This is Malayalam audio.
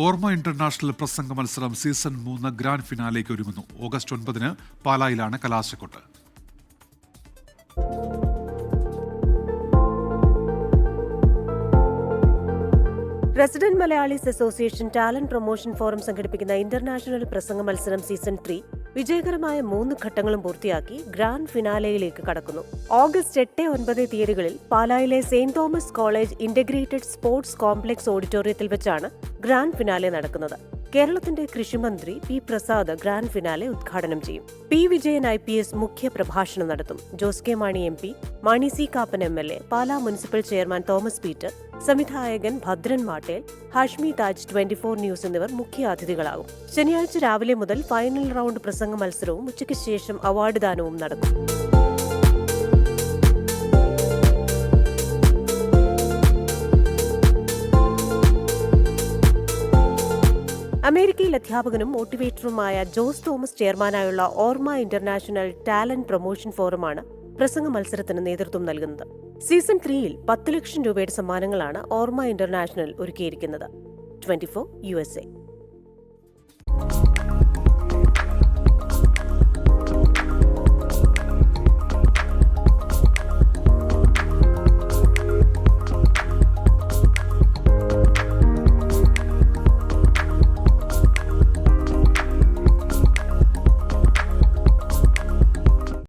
ഓർമ്മ ഇന്റർനാഷണൽ പ്രസംഗ മത്സരം സീസൺ 3 ഗ്രാൻഡ് ഫിനാലേക്ക് ഒരുങ്ങുന്നു. ഓഗസ്റ്റ് 9 പാലായിലാണ് കലാശക്കൊട്ട്. Resident Malayalees association talent promotion forum സംഘടിപ്പിക്കുന്ന ഇന്റർനാഷണൽ പ്രസംഗ മത്സരം സീസൺ 3 വിജയകരമായ 3 ഘട്ടങ്ങളും പൂർത്തിയാക്കി ഗ്രാൻഡ് ഫിനാലയിലേക്ക് കടക്കുന്നു. ഓഗസ്റ്റ് 8-9 തീയതികളിൽ പാലായിലെ Saint Thomas college integrated sports complex ഓഡിറ്റോറിയത്തിൽ വെച്ചാണ് ഗ്രാൻഡ് ഫിനാലെ നടക്കുന്നത്. കേരളത്തിന്റെ കൃഷിമന്ത്രി പി പ്രസാദ് ഗ്രാൻഡ് ഫിനാലെ ഉദ്ഘാടനം ചെയ്യും. പി വിജയൻ IPS മുഖ്യ പ്രഭാഷണം നടത്തും. Jose K Mani MP, Mani C Kappan MLA, Pala municipal chairman Thomas Peter, സംവിധായകൻ ഭദ്രൻ മാട്ടേൽ, ഹാഷ്മി താജ് 24 ന്യൂസ് എന്നിവർ മുഖ്യ അതിഥികളാകും. ശനിയാഴ്ച രാവിലെ മുതൽ ഫൈനൽ റൗണ്ട് പ്രസംഗ മത്സരവും ഉച്ചയ്ക്ക് ശേഷം അവാർഡ് ദാനവും നടക്കും. അമേരിക്കയിൽ അധ്യാപകനും മോട്ടിവേറ്ററുമായ ജോസ് തോമസ് ചെയർമാനായുള്ള ഓർമ്മ ഇന്റർനാഷണൽ ടാലന്റ് പ്രൊമോഷൻ ഫോറമാണ് പ്രസംഗ മത്സരത്തിന് നേതൃത്വം നൽകുന്നത്. സീസൺ 3-ൽ 10 ലക്ഷം രൂപയുടെ സമ്മാനങ്ങളാണ് ഓർമ്മ ഇന്റർനാഷണൽ ഒരുക്കിയിരിക്കുന്നത്. 24 USA.